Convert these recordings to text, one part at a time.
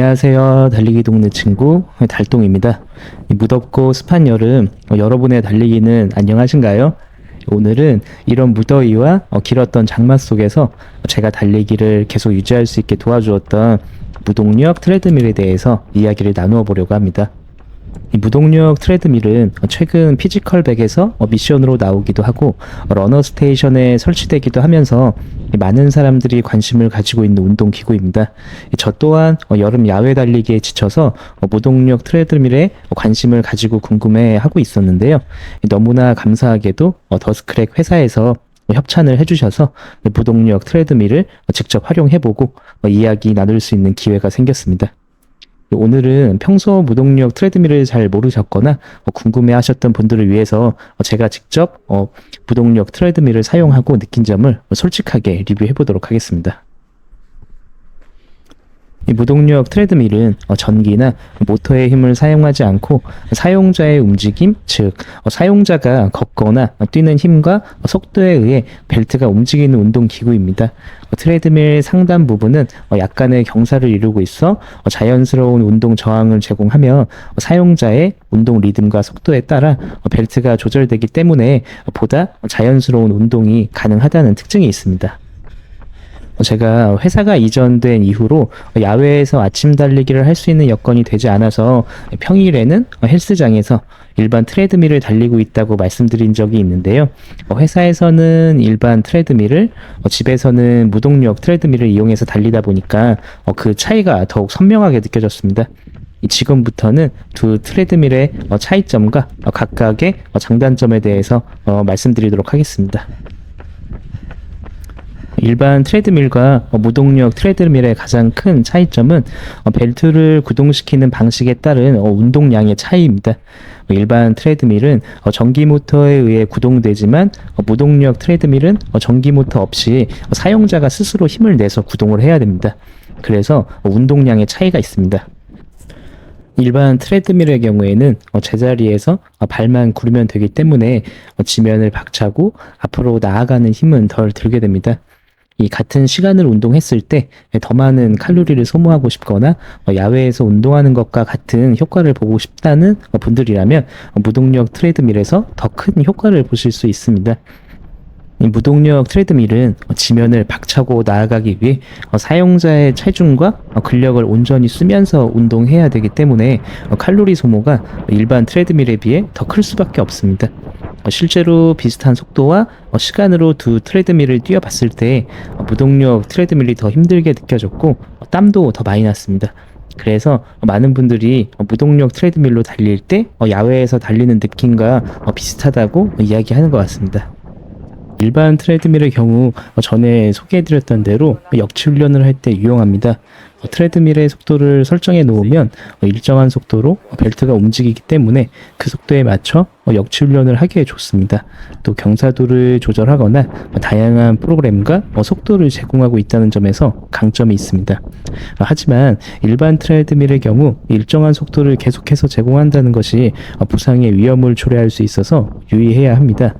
안녕하세요. 달리기 동네 친구 달동입니다. 이 무덥고 습한 여름, 여러분의 달리기는 안녕하신가요? 오늘은 이런 무더위와 길었던 장마 속에서 제가 달리기를 계속 유지할 수 있게 도와주었던 무동력 트레드밀에 대해서 이야기를 나누어 보려고 합니다. 이 무동력 트레드밀은 최근 피지컬백에서 미션으로 나오기도 하고 러너 스테이션에 설치되기도 하면서 많은 사람들이 관심을 가지고 있는 운동기구입니다. 저 또한 여름 야외 달리기에 지쳐서 무동력 트레드밀에 관심을 가지고 궁금해하고 있었는데요. 너무나 감사하게도 더스크랙 회사에서 협찬을 해주셔서 무동력 트레드밀을 직접 활용해보고 이야기 나눌 수 있는 기회가 생겼습니다. 오늘은 평소 무동력 트레드밀을 잘 모르셨거나 궁금해 하셨던 분들을 위해서 제가 직접 무동력 트레드밀을 사용하고 느낀 점을 솔직하게 리뷰해 보도록 하겠습니다. 이 무동력 트레드밀은 전기나 모터의 힘을 사용하지 않고 사용자의 움직임, 즉 사용자가 걷거나 뛰는 힘과 속도에 의해 벨트가 움직이는 운동기구입니다. 트레드밀 상단 부분은 약간의 경사를 이루고 있어 자연스러운 운동 저항을 제공하며 사용자의 운동 리듬과 속도에 따라 벨트가 조절되기 때문에 보다 자연스러운 운동이 가능하다는 특징이 있습니다. 제가 회사가 이전된 이후로 야외에서 아침 달리기를 할 수 있는 여건이 되지 않아서 평일에는 헬스장에서 일반 트레드밀을 달리고 있다고 말씀드린 적이 있는데요. 회사에서는 일반 트레드밀을, 집에서는 무동력 트레드밀을 이용해서 달리다 보니까 그 차이가 더욱 선명하게 느껴졌습니다. 지금부터는 두 트레드밀의 차이점과 각각의 장단점에 대해서 말씀드리도록 하겠습니다. 일반 트레드밀과 무동력 트레드밀의 가장 큰 차이점은 벨트를 구동시키는 방식에 따른 운동량의 차이입니다. 일반 트레드밀은 전기 모터에 의해 구동되지만 무동력 트레드밀은 전기 모터 없이 사용자가 스스로 힘을 내서 구동을 해야 됩니다. 그래서 운동량의 차이가 있습니다. 일반 트레드밀의 경우에는 제자리에서 발만 구르면 되기 때문에 지면을 박차고 앞으로 나아가는 힘은 덜 들게 됩니다. 이 같은 시간을 운동했을 때 더 많은 칼로리를 소모하고 싶거나 야외에서 운동하는 것과 같은 효과를 보고 싶다는 분들이라면 무동력 트레드밀에서 더 큰 효과를 보실 수 있습니다. 이 무동력 트레드밀은 지면을 박차고 나아가기 위해 사용자의 체중과 근력을 온전히 쓰면서 운동해야 되기 때문에 칼로리 소모가 일반 트레드밀에 비해 더 클 수밖에 없습니다. 실제로 비슷한 속도와 시간으로 두 트레드밀을 뛰어봤을 때 무동력 트레드밀이 더 힘들게 느껴졌고 땀도 더 많이 났습니다. 그래서 많은 분들이 무동력 트레드밀로 달릴 때 야외에서 달리는 느낌과 비슷하다고 이야기하는 것 같습니다. 일반 트레드밀의 경우 전에 소개해드렸던 대로 역치 훈련을 할 때 유용합니다. 트레드밀의 속도를 설정해 놓으면 일정한 속도로 벨트가 움직이기 때문에 그 속도에 맞춰 역치 훈련을 하기에 좋습니다. 또 경사도를 조절하거나 다양한 프로그램과 속도를 제공하고 있다는 점에서 강점이 있습니다. 하지만 일반 트레드밀의 경우 일정한 속도를 계속해서 제공한다는 것이 부상의 위험을 초래할 수 있어서 유의해야 합니다.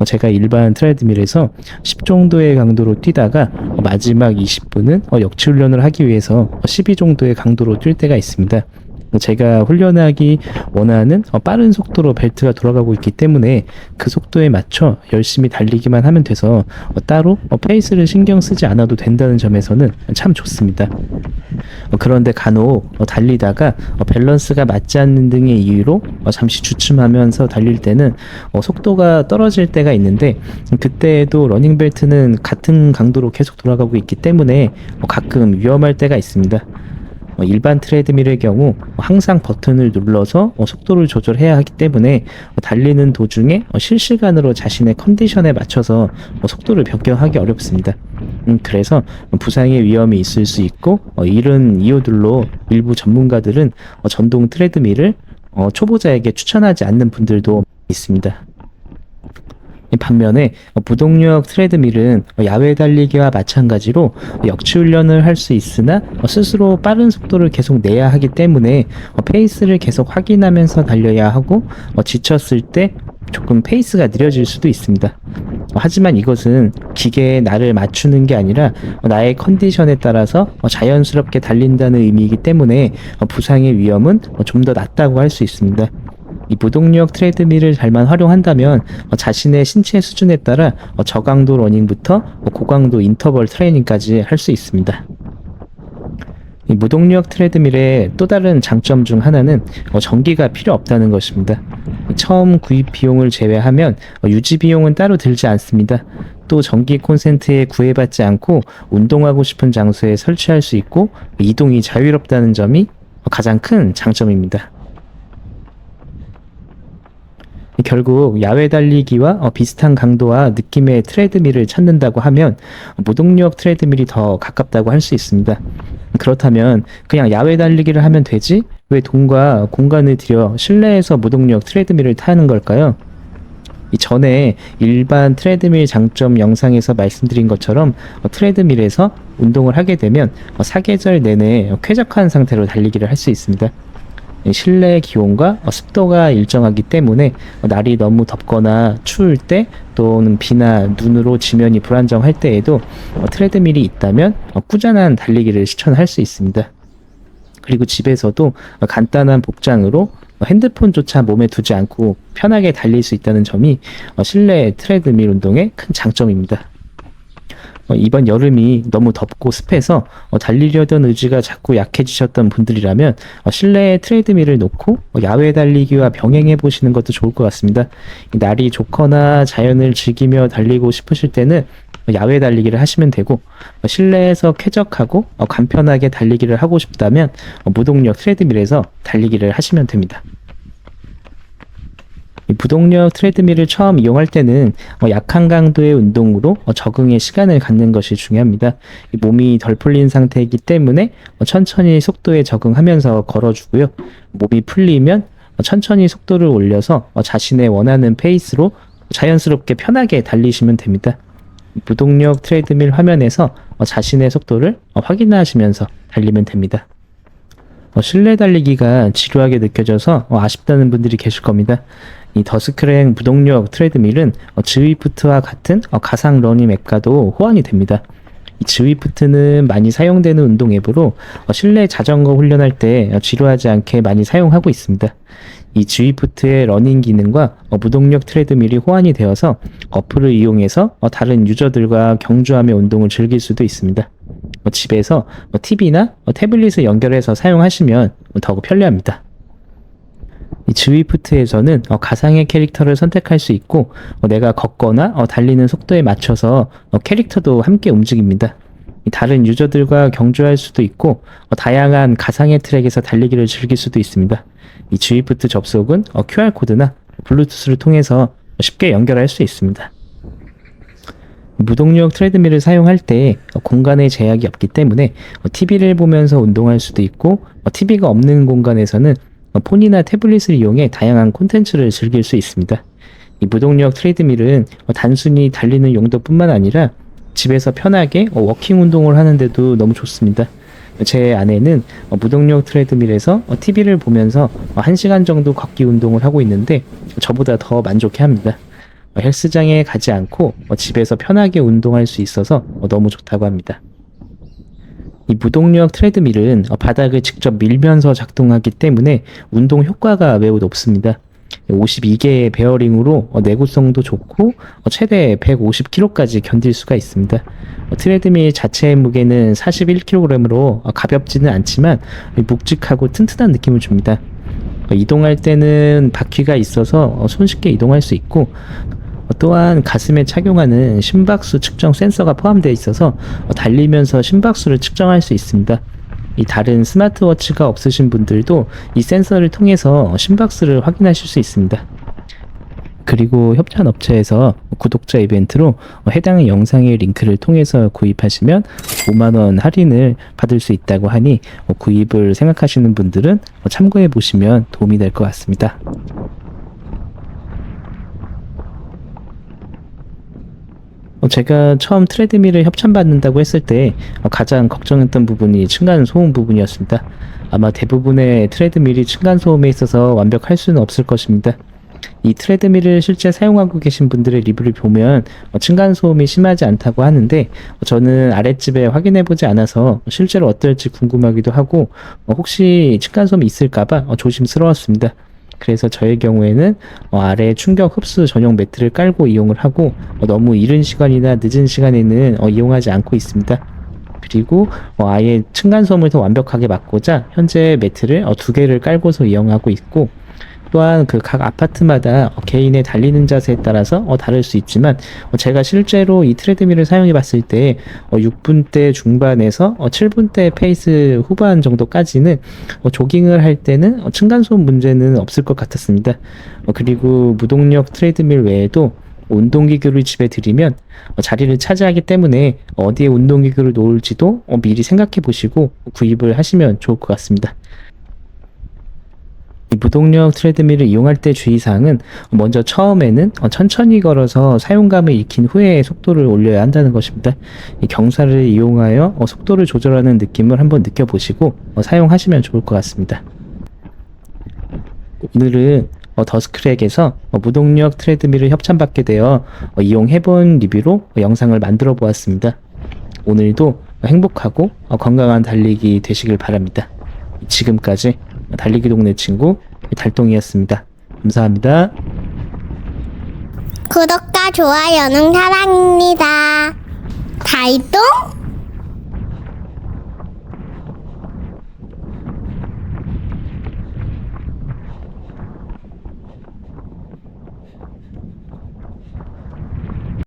제가 일반 트레드밀에서 10 정도의 강도로 뛰다가 마지막 20분은 역치 훈련을 하기 위해서 12 정도의 강도로 뛸 때가 있습니다. 제가 훈련하기 원하는 빠른 속도로 벨트가 돌아가고 있기 때문에 그 속도에 맞춰 열심히 달리기만 하면 돼서 따로 페이스를 신경 쓰지 않아도 된다는 점에서는 참 좋습니다. 그런데 간혹 달리다가 밸런스가 맞지 않는 등의 이유로 잠시 주춤하면서 달릴 때는 속도가 떨어질 때가 있는데 그때에도 러닝벨트는 같은 강도로 계속 돌아가고 있기 때문에 가끔 위험할 때가 있습니다. 일반 트레드밀의 경우 항상 버튼을 눌러서 속도를 조절해야 하기 때문에 달리는 도중에 실시간으로 자신의 컨디션에 맞춰서 속도를 변경하기 어렵습니다. 그래서 부상의 위험이 있을 수 있고 이런 이유들로 일부 전문가들은 전동 트레드밀을 초보자에게 추천하지 않는 분들도 있습니다. 반면에 무동력 트레드밀은 야외 달리기와 마찬가지로 역치 훈련을 할 수 있으나 스스로 빠른 속도를 계속 내야 하기 때문에 페이스를 계속 확인하면서 달려야 하고 지쳤을 때 조금 페이스가 느려질 수도 있습니다. 하지만 이것은 기계에 나를 맞추는 게 아니라 나의 컨디션에 따라서 자연스럽게 달린다는 의미이기 때문에 부상의 위험은 좀 더 낮다고 할 수 있습니다. 이 무동력 트레드밀을 잘만 활용한다면 자신의 신체 수준에 따라 저강도 러닝부터 고강도 인터벌 트레이닝까지 할 수 있습니다. 이 무동력 트레드밀의 또 다른 장점 중 하나는 전기가 필요 없다는 것입니다. 처음 구입 비용을 제외하면 유지 비용은 따로 들지 않습니다. 또 전기 콘센트에 구애받지 않고 운동하고 싶은 장소에 설치할 수 있고 이동이 자유롭다는 점이 가장 큰 장점입니다. 결국 야외 달리기와 비슷한 강도와 느낌의 트레드밀을 찾는다고 하면 무동력 트레드밀이 더 가깝다고 할 수 있습니다. 그렇다면 그냥 야외 달리기를 하면 되지? 왜 돈과 공간을 들여 실내에서 무동력 트레드밀을 타는 걸까요? 전에 일반 트레드밀 장점 영상에서 말씀드린 것처럼 트레드밀에서 운동을 하게 되면 사계절 내내 쾌적한 상태로 달리기를 할 수 있습니다. 실내 기온과 습도가 일정하기 때문에 날이 너무 덥거나 추울 때 또는 비나 눈으로 지면이 불안정할 때에도 트레드밀이 있다면 꾸준한 달리기를 실천할 수 있습니다. 그리고 집에서도 간단한 복장으로 핸드폰조차 몸에 두지 않고 편하게 달릴 수 있다는 점이 실내 트레드밀 운동의 큰 장점입니다. 이번 여름이 너무 덥고 습해서 달리려던 의지가 자꾸 약해지셨던 분들이라면 실내에 트레드밀을 놓고 야외 달리기와 병행해 보시는 것도 좋을 것 같습니다. 날이 좋거나 자연을 즐기며 달리고 싶으실 때는 야외 달리기를 하시면 되고, 실내에서 쾌적하고 간편하게 달리기를 하고 싶다면 무동력 트레드밀에서 달리기를 하시면 됩니다. 이 무동력 트레드밀을 처음 이용할 때는 약한 강도의 운동으로 적응의 시간을 갖는 것이 중요합니다. 몸이 덜 풀린 상태이기 때문에 천천히 속도에 적응하면서 걸어주고요. 몸이 풀리면 천천히 속도를 올려서 자신의 원하는 페이스로 자연스럽게 편하게 달리시면 됩니다. 무동력 트레드밀 화면에서 자신의 속도를 확인하시면서 달리면 됩니다. 실내 달리기가 지루하게 느껴져서 아쉽다는 분들이 계실 겁니다. 이 더스크랭 무동력 트레드밀은 즈위프트와 같은 가상 러닝 앱과도 호환이 됩니다. 이 즈위프트는 많이 사용되는 운동 앱으로 실내 자전거 훈련할 때 지루하지 않게 많이 사용하고 있습니다. 이 즈위프트의 러닝 기능과 무동력 트레드밀이 호환이 되어서 어플을 이용해서 다른 유저들과 경주하며 운동을 즐길 수도 있습니다. 집에서 TV나 태블릿을 연결해서 사용하시면 더욱 편리합니다. 이 즈위프트에서는 가상의 캐릭터를 선택할 수 있고 내가 걷거나 달리는 속도에 맞춰서 캐릭터도 함께 움직입니다. 다른 유저들과 경주할 수도 있고 다양한 가상의 트랙에서 달리기를 즐길 수도 있습니다. 이 즈위프트 접속은 QR코드나 블루투스를 통해서 쉽게 연결할 수 있습니다. 무동력 트레드밀을 사용할 때 공간의 제약이 없기 때문에 TV를 보면서 운동할 수도 있고 TV가 없는 공간에서는 폰이나 태블릿을 이용해 다양한 콘텐츠를 즐길 수 있습니다. 이 무동력 트레드밀은 단순히 달리는 용도뿐만 아니라 집에서 편하게 워킹 운동을 하는데도 너무 좋습니다. 제 아내는 무동력 트레드밀에서 TV를 보면서 1시간 정도 걷기 운동을 하고 있는데 저보다 더 만족해합니다. 헬스장에 가지 않고 집에서 편하게 운동할 수 있어서 너무 좋다고 합니다. 이 무동력 트레드밀은 바닥을 직접 밀면서 작동하기 때문에 운동 효과가 매우 높습니다. 52개의 베어링으로 내구성도 좋고 최대 150kg까지 견딜 수가 있습니다. 트레드밀 자체의 무게는 41kg으로 가볍지는 않지만 묵직하고 튼튼한 느낌을 줍니다. 이동할 때는 바퀴가 있어서 손쉽게 이동할 수 있고, 또한 가슴에 착용하는 심박수 측정 센서가 포함되어 있어서 달리면서 심박수를 측정할 수 있습니다. 이 다른 스마트워치가 없으신 분들도 이 센서를 통해서 심박수를 확인하실 수 있습니다. 그리고 협찬 업체에서 구독자 이벤트로 해당 영상의 링크를 통해서 구입하시면 5만원 할인을 받을 수 있다고 하니 구입을 생각하시는 분들은 참고해 보시면 도움이 될 것 같습니다. 제가 처음 트레드밀을 협찬받는다고 했을 때 가장 걱정했던 부분이 층간소음 부분이었습니다. 아마 대부분의 트레드밀이 층간소음에 있어서 완벽할 수는 없을 것입니다. 이 트레드밀을 실제 사용하고 계신 분들의 리뷰를 보면 층간소음이 심하지 않다고 하는데 저는 아랫집에 확인해보지 않아서 실제로 어떨지 궁금하기도 하고 혹시 층간소음이 있을까봐 조심스러웠습니다. 그래서 저의 경우에는 아래 충격 흡수 전용 매트를 깔고 이용을 하고 너무 이른 시간이나 늦은 시간에는 이용하지 않고 있습니다. 그리고 아예 층간소음을 더 완벽하게 막고자 현재 매트를 2개를 깔고서 이용하고 있고, 또한 그 각 아파트마다 개인의 달리는 자세에 따라서 다를 수 있지만 제가 실제로 이 트레드밀을 사용해 봤을 때 6분대 중반에서 7분대 페이스 후반 정도까지는 조깅을 할 때는 층간소음 문제는 없을 것 같았습니다. 그리고 무동력 트레드밀 외에도 운동기구를 집에 들이면 자리를 차지하기 때문에 어디에 운동기구를 놓을지도 미리 생각해 보시고 구입을 하시면 좋을 것 같습니다. 이 무동력 트레드밀을 이용할 때 주의사항은 먼저 처음에는 천천히 걸어서 사용감을 익힌 후에 속도를 올려야 한다는 것입니다. 이 경사를 이용하여 속도를 조절하는 느낌을 한번 느껴보시고 사용하시면 좋을 것 같습니다. 오늘은 더스크랙에서 무동력 트레드밀을 협찬받게 되어 이용해본 리뷰로 영상을 만들어 보았습니다. 오늘도 행복하고 건강한 달리기 되시길 바랍니다. 지금까지 달리기 동네 친구 달동이었습니다. 감사합니다. 구독과 좋아요는 사랑입니다. 달동